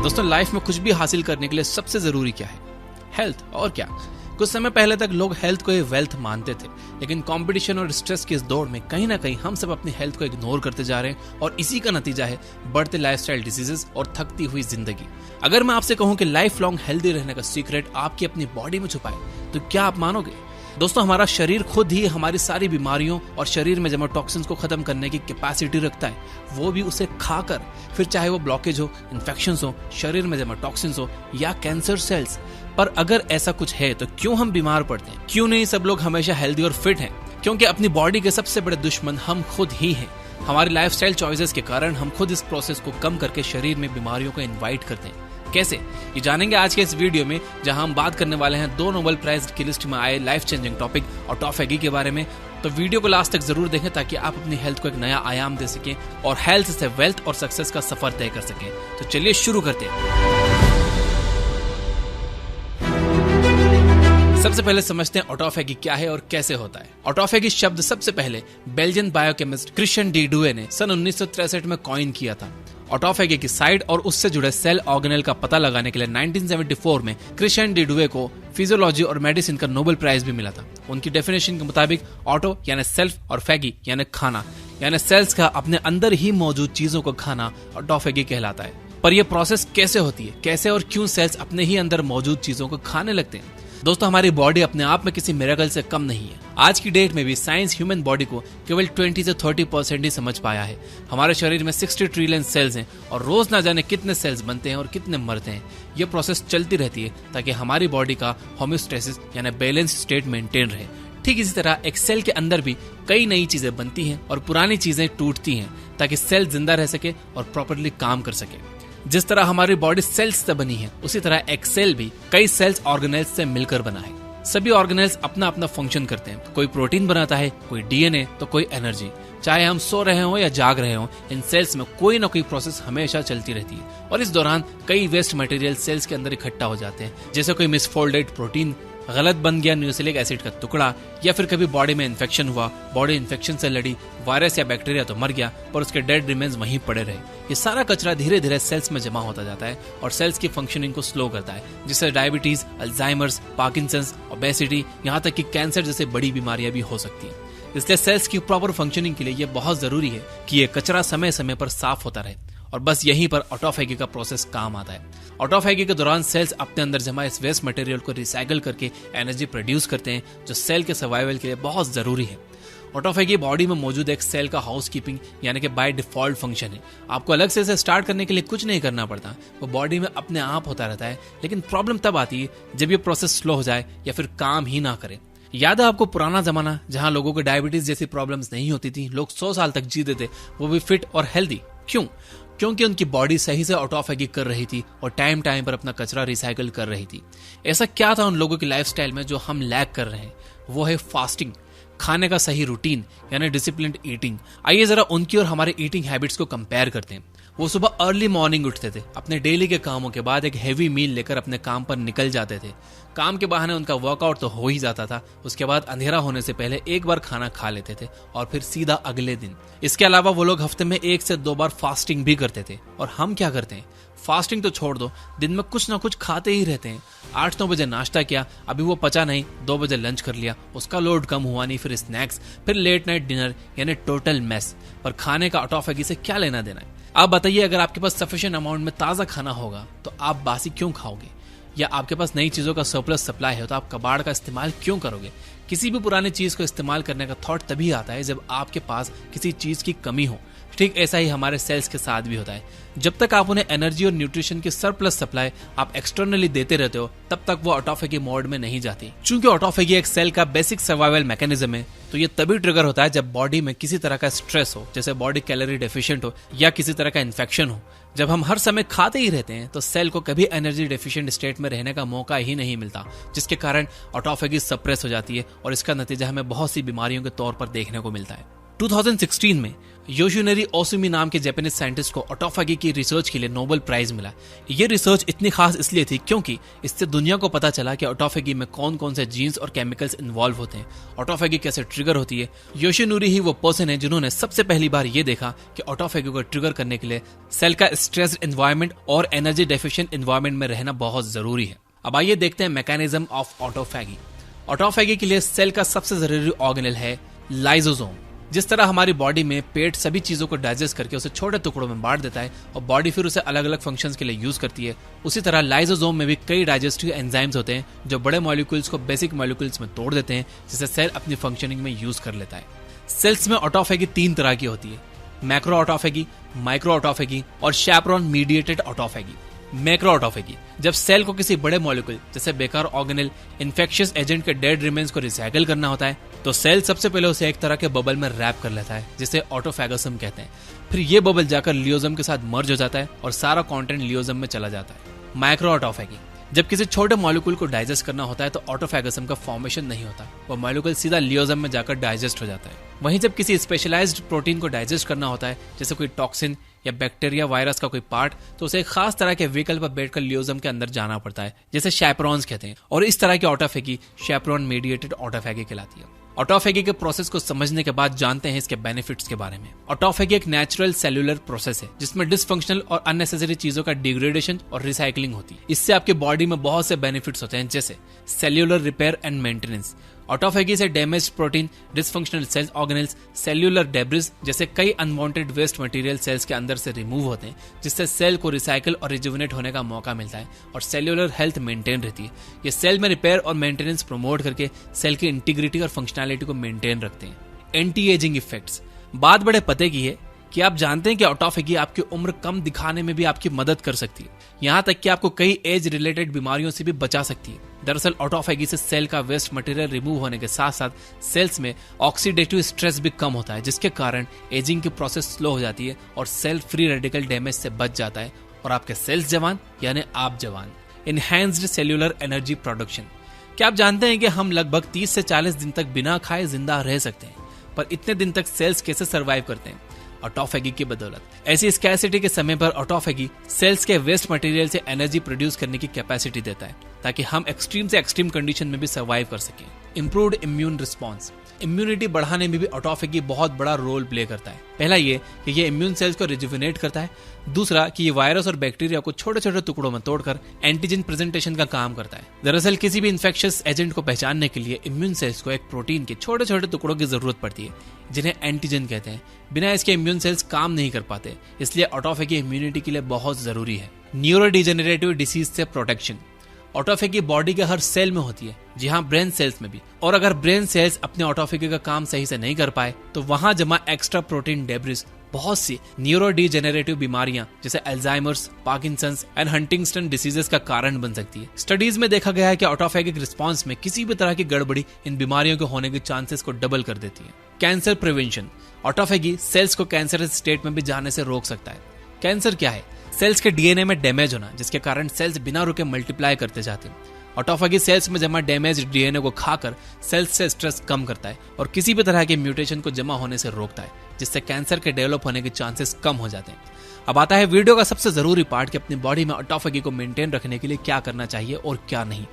दोस्तों लाइफ में कुछ भी हासिल करने के लिए सबसे जरूरी क्या है? हेल्थ। और क्या? कुछ समय पहले तक लोग हेल्थ को वेल्थ मानते थे, लेकिन कंपटीशन और स्ट्रेस के इस दौर में कहीं ना कहीं हम सब अपनी हेल्थ को इग्नोर करते जा रहे हैं और इसी का नतीजा है बढ़ते लाइफस्टाइल डिसीजेस और थकती हुई जिंदगी। अगर मैं आपसे कहूं कि लाइफ लॉन्ग हेल्दी रहने का सीक्रेट आपकी अपनी बॉडी में छुपा है, तो क्या आप मानोगे? दोस्तों हमारा शरीर खुद ही हमारी सारी बीमारियों और शरीर में जमा टॉक्सिन्स को खत्म करने की कैपेसिटी रखता है, वो भी उसे खाकर। फिर चाहे वो ब्लॉकेज हो, इन्फेक्शंस हो, शरीर में जमा टॉक्सिन्स हो या कैंसर सेल्स। पर अगर ऐसा कुछ है तो क्यों हम बीमार पड़ते हैं? क्यों नहीं सब लोग हमेशा हेल्दी और फिट हैं? क्योंकि अपनी बॉडी के सबसे बड़े दुश्मन हम खुद ही हैं। हमारी लाइफस्टाइल चॉइसेस के कारण हम खुद इस प्रोसेस को कम करके शरीर में बीमारियों को इन्वाइट करते हैं। कैसे? ये जानेंगे आज के इस वीडियो में, जहां हम बात करने वाले हैं 2 नोबेल प्राइज की लिस्ट में आए लाइफ चेंजिंग टॉपिक ऑटोफेगी के बारे में। तो वीडियो को लास्ट तक जरूर देखें ताकि आप अपनी हेल्थ को एक नया आयाम दे सकें और हेल्थ से वेल्थ और सक्सेस का सफर तय कर सकें। तो चलिए शुरू करते हैं। सबसे पहले समझते हैं ऑटोफेगी क्या है और कैसे होता है। ऑटोफेगी शब्द सबसे पहले Belgian biochemist Christian D Doue ने सन 1963 में कॉइन किया था। ऑटोफेगी की साइड और उससे जुड़े सेल ऑर्गेनेल का पता लगाने के लिए 1974 में क्रिश्चियन डी डुए को फिजियोलॉजी और मेडिसिन का नोबेल प्राइज भी मिला था। उनकी डेफिनेशन के मुताबिक ऑटो यानी सेल्फ और फैगी यानी खाना, यानी सेल्स का अपने अंदर ही मौजूद चीजों को खाना ऑटोफेगी कहलाता है। पर यह प्रोसेस कैसे होती है? कैसे और क्यों सेल्स अपने ही अंदर मौजूद चीजों को खाने लगते हैं? दोस्तों हमारी बॉडी अपने आप में किसी मिरेकल से कम नहीं है। आज की डेट में भी साइंस ह्यूमन बॉडी को केवल 20 से 30% ही समझ पाया है। हमारे शरीर में 60 ट्रिलियन सेल्स हैं और रोज ना जाने कितने सेल्स बनते हैं और कितने मरते हैं। यह प्रोसेस चलती रहती है ताकि हमारी बॉडी का होम्योस्टेसिस यानी बैलेंस स्टेट मेंटेन रहे। ठीक इसी तरह एक सेल के अंदर भी कई नई चीजें बनती हैं और पुरानी चीजें टूटती हैं ताकि सेल जिंदा रह सके और प्रॉपर्ली काम कर सके। जिस तरह हमारी बॉडी सेल्स से बनी है, उसी तरह एक सेल भी कई सेल्स ऑर्गेनेल्स से मिलकर बना है। सभी ऑर्गेनेल्स अपना अपना फंक्शन करते हैं। कोई प्रोटीन बनाता है, कोई डीएनए, तो कोई एनर्जी। चाहे हम सो रहे हो या जाग रहे हो, इन सेल्स में कोई ना कोई प्रोसेस हमेशा चलती रहती है और इस दौरान कई वेस्ट मटेरियल सेल्स के अंदर इकट्ठा हो जाते हैं, जैसे कोई मिसफोल्डेड प्रोटीन, गलत बन गया न्यूक्लिक एसिड का टुकड़ा, या फिर कभी बॉडी में इन्फेक्शन हुआ, बॉडी इन्फेक्शन से लड़ी, वायरस या बैक्टीरिया तो मर गया पर उसके डेड रिमेन्स वहीं पड़े रहे। ये सारा कचरा धीरे धीरे सेल्स में जमा होता जाता है और सेल्स की फंक्शनिंग को स्लो करता है, जिससे डायबिटीज, अल्जाइमर्स, पार्किंसंस, ओबेसिटी, यहाँ तक कि कैंसर जैसे बड़ी बीमारियां भी हो सकती हैं। इसलिए सेल्स की प्रॉपर फंक्शनिंग के लिए ये बहुत जरूरी है कि ये कचरा समय समय पर साफ होता रहे और बस यहीं पर ऑटोफेगी का प्रोसेस काम आता है। ऑटोफेगी के दौरान सेल्स अपने अंदर जमा इस वेस्ट मटेरियल को रिसाइकल करके एनर्जी प्रोड्यूस करते हैं, जो सेल के सर्वाइवल के लिए बहुत जरूरी है। ऑटोफेगी बॉडी में मौजूद एक सेल का हाउसकीपिंग यानी कि बाय डिफॉल्ट फंक्शन है। आपको अलग से इसे स्टार्ट करने के लिए कुछ नहीं करना पड़ता, वो बॉडी में अपने आप होता रहता है। लेकिन प्रॉब्लम तब आती है जब ये प्रोसेस स्लो हो जाए या फिर काम ही ना करे। याद है आपको पुराना जमाना जहां लोगों को डायबिटीज जैसी प्रॉब्लम्स नहीं होती थी, लोग 100 साल तक जीते थे, वो भी फिट और हेल्दी। क्यों? क्योंकि उनकी बॉडी सही से ऑटोफेगी कर रही थी और टाइम टाइम पर अपना कचरा रिसाइकल कर रही थी। ऐसा क्या था उन लोगों की लाइफस्टाइल में जो हम लैक कर रहे हैं? वो है फास्टिंग, खाने का सही रूटीन यानी डिसिप्लिन्ड ईटिंग। आइए जरा उनकी और हमारे ईटिंग हैबिट्स को कंपेयर करते हैं। वो सुबह अर्ली मॉर्निंग उठते थे, अपने डेली के कामों के बाद एक हेवी मील लेकर अपने काम पर निकल जाते थे। काम के बहाने उनका वर्कआउट तो हो ही जाता था, उसके बाद अंधेरा होने से पहले एक बार खाना खा लेते थे और फिर सीधा अगले दिन। इसके अलावा वो लोग हफ्ते में 1 से 2 बार फास्टिंग भी करते थे। और हम क्या करते हैं? फास्टिंग तो छोड़ दो, दिन में कुछ ना कुछ खाते ही रहते हैं। 8-9 बजे नाश्ता किया, अभी वो पचा नहीं, 2 बजे लंच कर लिया, उसका लोड कम हुआ नहीं, फिर स्नैक्स, फिर लेट नाइट डिनर, यानी टोटल मेस। पर खाने का ऑटोफेगी से क्या लेना देना है? आप बताइए, अगर आपके पास सफिशिएंट अमाउंट में ताजा खाना होगा तो आप बासी क्यों खाओगे? या आपके पास नई चीजों का सरप्लस सप्लाई है तो आप कबाड़ का इस्तेमाल क्यों करोगे? किसी भी पुरानी चीज को इस्तेमाल करने का थॉट तभी आता है जब आपके पास किसी चीज की कमी हो। ठीक ऐसा ही हमारे सेल्स के साथ भी होता है। जब तक आप उन्हें एनर्जी और न्यूट्रिशन की सरप्लस सप्लाई आप एक्सटर्नली देते रहते हो, तब तक वो ऑटोफेगी मोड में नहीं जाती। चूंकि ऑटोफेगी एक सेल का बेसिक सर्वाइवल मैकेनिज्म है, तो ये तभी ट्रिगर होता है जब बॉडी में किसी तरह का स्ट्रेस हो, जैसे बॉडी कैलोरी डेफिशिएंट हो या किसी तरह का इन्फेक्शन हो। जब हम हर समय खाते ही रहते हैं तो सेल को कभी एनर्जी डेफिशिएंट स्टेट में रहने का मौका ही नहीं मिलता, जिसके कारण ऑटोफेगी सप्रेस हो जाती है और इसका नतीजा हमें बहुत सी बीमारियों के तौर पर देखने को मिलता है। 2016 में योशिनोरी ओसुमी नाम के जापानीज साइंटिस्ट को ऑटोफैगी की रिसर्च के लिए नोबेल प्राइज मिला। ये रिसर्च इतनी खास इसलिए थी क्योंकि इससे दुनिया को पता चला कि ऑटोफैगी में कौन कौन से जीन्स और केमिकल्स इन्वॉल्व होते हैं, ऑटोफैगी कैसे ट्रिगर होती है। योशिनोरी ही वो पर्सन है जिन्होंने सबसे पहली बार ये देखा कि ऑटोफैगी को ट्रिगर करने के लिए सेल का स्ट्रेस्ड एनवायरमेंट और एनर्जी डेफिशिएंट एनवायरमेंट में रहना बहुत जरूरी है। अब आइए देखते हैं मैकेनिज्म ऑफ ऑटोफैगी। ऑटोफैगी के लिए सेल का सबसे जरूरी ऑर्गेनेल है लाइसोसोम। जिस तरह हमारी बॉडी में पेट सभी चीजों को डाइजेस्ट करके उसे छोटे टुकड़ों में बांट देता है और बॉडी फिर उसे अलग अलग फंक्शंस के लिए यूज करती है, उसी तरह लाइसोसोम में भी कई डाइजेस्टिव एंजाइम्स होते हैं जो बड़े मॉलिक्यूल्स को बेसिक मॉलिक्यूल्स में तोड़ देते हैं, जिसे सेल अपनी फंक्शनिंग में यूज कर लेता है। सेल्स में ऑटोफैगी 3 तरह की होती है, मैक्रो ऑटोफैगी, माइक्रो ऑटोफैगी और शैपरॉन मीडिएटेड ऑटोफैगी। मैक्रो ऑटोफैगी, जब सेल को किसी बड़े मॉलिक्यूल जैसे बेकार ऑर्गेनेल, इन्फेक्शियस एजेंट के डेड रिमेन्स को रिसाइकिल करना होता है तो सेल सबसे पहले उसे एक तरह के बबल में रैप कर लेता है जिसे ऑटोफैगोसम कहते हैं। फिर ये बबल जाकर लियोसोम के साथ मर्ज हो जाता है और सारा कंटेंट लियोसोम में चला जाता है। माइक्रो ऑटोफैगी, जब किसी छोटे मॉलिक्यूल को डाइजेस्ट करना होता है तो ऑटोफैगोसम का फॉर्मेशन नहीं होता, वो मॉलिक्यूल सीधा लियोसोम में जाकर डाइजेस्ट हो जाता है। वहीं जब किसी स्पेशलाइज्ड प्रोटीन को डाइजेस्ट करना होता है जैसे कोई टॉक्सिन या बैक्टीरिया वायरस का कोई पार्ट, तो उसे एक खास तरह के व्हीकल पर बैठकर लियोसोम के अंदर जाना पड़ता है जिसे शैपरॉन्स कहते हैं, और इस तरह की ऑटोफैगी शैपरॉन मीडिएटेड ऑटोफैगी कहलाती है। ऑटोफैगी के प्रोसेस को समझने के बाद जानते हैं इसके बेनिफिट्स के बारे में। ऑटोफैगी एक नेचुरल सेल्यूलर प्रोसेस है जिसमें डिसफंक्शनल और अननेसेसरी चीजों का डिग्रेडेशन और रिसाइकलिंग होती है। इससे आपके बॉडी में बहुत से बेनिफिट्स होते हैं जैसे cellular repair and maintenance. Autophagy से damage protein, dysfunctional cells organelles, cellular debris जैसे कई अनवांटेड वेस्ट मटेरियल सेल्स के अंदर से रिमूव होते हैं, जिससे सेल को रिसाइकल और रिजुविनेट होने का मौका मिलता है और सेल्यूलर हेल्थ मेंटेन रहती है। ये सेल में रिपेयर और मेंटेनेंस प्रमोट करके सेल की इंटीग्रिटी और फंक्शनैलिटी को मेंटेन रखते हैं। एंटी एजिंग इफेक्ट्स, बात बड़े पते की है कि आप जानते हैं कि ऑटोफैगी आपकी उम्र कम दिखाने में भी आपकी मदद कर सकती है, यहाँ तक कि आपको कई एज रिलेटेड बीमारियों से भी बचा सकती है। दरअसल ऑटोफैगी से सेल का वेस्ट मटेरियल रिमूव होने के साथ साथ सेल्स में ऑक्सीडेटिव स्ट्रेस भी कम होता है, जिसके कारण एजिंग की प्रोसेस स्लो हो जाती है और सेल फ्री रेडिकल डैमेज से बच जाता है और आपके सेल्स जवान यानी आप जवान। इनहैंस्ड सेल्यूलर एनर्जी प्रोडक्शन, क्या आप जानते हैं कि हम लगभग 30 से 40 दिन तक बिना खाए जिंदा रह सकते हैं, पर इतने दिन तक सेल्स कैसे सर्वाइव करते हैं? ऑटोफैगी की बदौलत। ऐसी स्कैसिटी के समय पर ऑटोफैगी सेल्स के वेस्ट मटेरियल से एनर्जी प्रोड्यूस करने की कैपेसिटी देता है ताकि हम एक्सट्रीम से एक्सट्रीम कंडीशन में भी सर्वाइव कर सकें। इंप्रूव्ड इम्यून रिस्पॉन्स, इम्यूनिटी बढ़ाने में भी ऑटोफैगी बहुत बड़ा रोल प्ले करता है। पहला ये कि ये इम्यून सेल्स को रिजुविनेट करता है, दूसरा कि ये वायरस और बैक्टीरिया को छोटे छोटे टुकड़ों में तोड़कर एंटीजन प्रेजेंटेशन का काम करता है। दरअसल किसी भी इन्फेक्शियस एजेंट को पहचानने के लिए इम्यून सेल्स को एक प्रोटीन के छोटे छोटे टुकड़ों की जरूरत पड़ती है जिन्हें एंटीजन कहते हैं। बिना इसके इम्यून सेल्स काम नहीं कर पाते, इसलिए ऑटोफैगी इम्यूनिटी के लिए बहुत जरूरी है। न्यूरोडिजेनरेटिव डिसीज से प्रोटेक्शन, ऑटोफैगी बॉडी के हर सेल में होती है, जी हाँ, ब्रेन सेल्स में भी। और अगर ब्रेन सेल्स अपने ऑटोफैगी का काम सही से नहीं कर पाए तो वहां जमा एक्स्ट्रा प्रोटीन डेब्रिस बहुत सी न्यूरोडिजेनरेटिव बीमारियां जैसे Alzheimer's, Parkinson's and Huntington diseases का कारण बन सकती है। स्टडीज में देखा गया है कि ऑटोफैगिक रिस्पांस में किसी भी तरह की गड़बड़ी इन बीमारियों के होने के चांसेस को डबल कर देती है। कैंसर प्रिवेंशन, ऑटोफैगी सेल्स को कैंसर स्टेट में भी जाने से रोक सकता है। कैंसर क्या है? सेल्स के डीएनए में डैमेज होना, जिसके कारण सेल्स बिना रुके मल्टीप्लाई करते जाते हैं। ऑटोफैगी सेल्स में जमा डैमेज डीएनए को खाकर सेल्स से स्ट्रेस कम करता है और किसी भी तरह के म्यूटेशन को जमा होने से रोकता है, जिससे कैंसर के डेवलप होने के चांसेस कम हो जाते हैं। अब आता है वीडियो का सबसे जरूरी पार्ट कि अपनी बॉडी में ऑटोफैगी को मेंटेन रखने के लिए क्या करना चाहिए और क्या नहीं।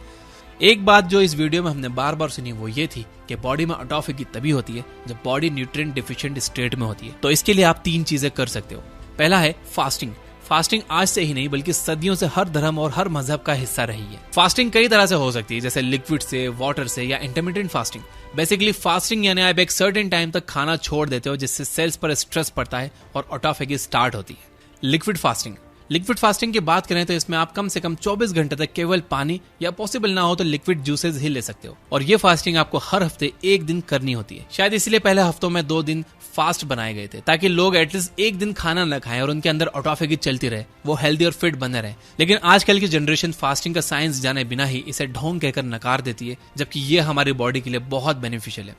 एक बात जो इस वीडियो में हमने बार बार सुनी वो ये थी कि बॉडी में ऑटोफैगी तभी होती है जब बॉडी न्यूट्रिएंट डिफिशिएंट स्टेट में होती है। तो इसके लिए आप 3 चीजें कर सकते हो। पहला है फास्टिंग। फास्टिंग आज से ही नहीं बल्कि सदियों से हर धर्म और हर मजहब का हिस्सा रही है। फास्टिंग कई तरह से हो सकती है, जैसे लिक्विड से, वाटर से या इंटरमिटेंट फास्टिंग। बेसिकली फास्टिंग यानी आप एक सर्टेन टाइम तक खाना छोड़ देते हो जिससे सेल्स पर स्ट्रेस पड़ता है और ऑटोफैगी स्टार्ट होती है। लिक्विड फास्टिंग, लिक्विड फास्टिंग की बात करें तो इसमें आप कम से कम 24 घंटे तक केवल पानी या पॉसिबल ना हो तो लिक्विड जूसेस ही ले सकते हो, और ये फास्टिंग आपको हर हफ्ते 1 दिन करनी होती है। शायद इसलिए पहले हफ्तों में 2 दिन फास्ट बनाए गए थे ताकि लोग एटलीस्ट 1 दिन खाना न खाएं और उनके अंदर ऑटोफैगी चलती रहे, वो हेल्दी और फिट बने रहे। लेकिन आजकल की जनरेशन फास्टिंग का साइंस जाने बिना ही इसे ढोंग कहकर नकार देती है, जबकि ये हमारी बॉडी के लिए बहुत बेनिफिशियल है।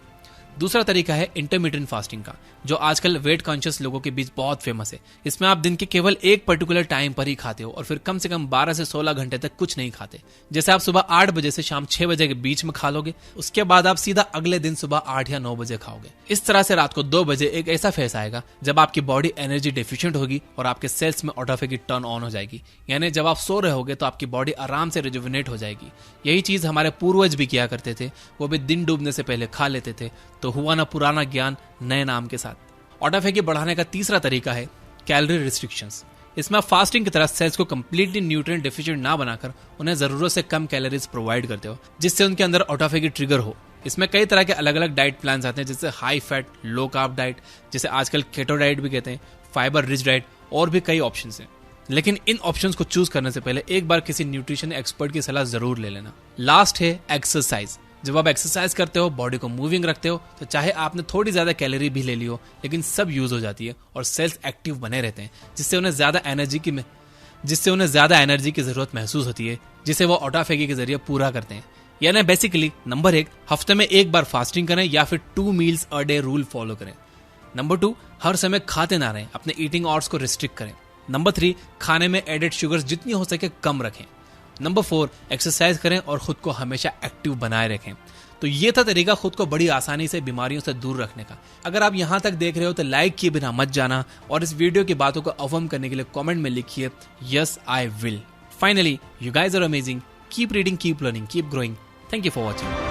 दूसरा तरीका है इंटरमिटेंट फास्टिंग का, जो आजकल वेट कॉन्शियस लोगों के बीच बहुत फेमस है। इसमें आप दिन के केवल एक पर्टिकुलर टाइम पर ही खाते हो और फिर कम से कम 12 से 16 घंटे तक कुछ नहीं खाते। जैसे आप सुबह 8 बजे से शाम 6 बजे के बीच में खा लोगे, उसके बाद आप सीधा अगले दिन सुबह 8 या 9 बजे खाओगे। इस तरह से रात को 2 बजे एक ऐसा फेस आएगा जब आपकी बॉडी एनर्जी डेफिशिएंट होगी और आपके सेल्स में ऑटोफेगी टर्न ऑन हो जाएगी। यानी जब आप सो रहे होगे तो आपकी बॉडी आराम से रिजुविनेट हो जाएगी। यही चीज हमारे पूर्वज भी किया करते थे, वो भी दिन डूबने से पहले खा लेते थे। तो हुआ ना पुराना ज्ञान नए नाम के साथ। ऑटोफेगी बढ़ाने का तीसरा तरीका है कैलोरी रिस्ट्रिक्शंस। इसमें आप फास्टिंग की तरह सेल्स को कंप्लीटली न्यूट्रिएंट डेफिशिएंट ना बनाकर उन्हें जरूरत से कम कैलोरीज प्रोवाइड करते हो, जिससे उनके अंदर ऑटोफेगी ट्रिगर हो। इसमें कई तरह के अलग अलग डाइट प्लान्स आते हैं, जैसे high fat low carb diet, जिसे आजकल केटो डाइट भी कहते हैं, फाइबर रिच डाइट और भी कई ऑप्शंस हैं। लेकिन इन ऑप्शंस को चूज करने से पहले एक बार किसी न्यूट्रिशन एक्सपर्ट की सलाह जरूर ले लेना। लास्ट है एक्सरसाइज। जब आप एक्सरसाइज करते हो, बॉडी को मूविंग रखते हो, तो चाहे आपने थोड़ी ज्यादा कैलोरी भी ले ली हो, लेकिन सब यूज हो जाती है और सेल्स एक्टिव बने रहते हैं, जिससे उन्हें ज्यादा एनर्जी की जरूरत महसूस होती है, जिसे वो ऑटोफेगी के जरिए पूरा करते हैं। यानी बेसिकली नंबर 1, हफ्ते में एक बार फास्टिंग करें या फिर 2 meals a day rule follow करें। नंबर 2, हर समय खाते ना रहें, अपने ईटिंग आवर्स को रिस्ट्रिक्ट करें। नंबर 3, खाने में एडेड शुगर्स जितनी हो सके कम रखें। नंबर 4, एक्सरसाइज करें और खुद को हमेशा एक्टिव बनाए रखें। तो ये था तरीका खुद को बड़ी आसानी से बीमारियों से दूर रखने का। अगर आप यहां तक देख रहे हो तो लाइक किए बिना मत जाना और इस वीडियो की बातों को अफर्म करने के लिए कमेंट में लिखिए yes I will. Finally, you guys are amazing. Keep reading, keep learning, keep growing. Thank you for watching.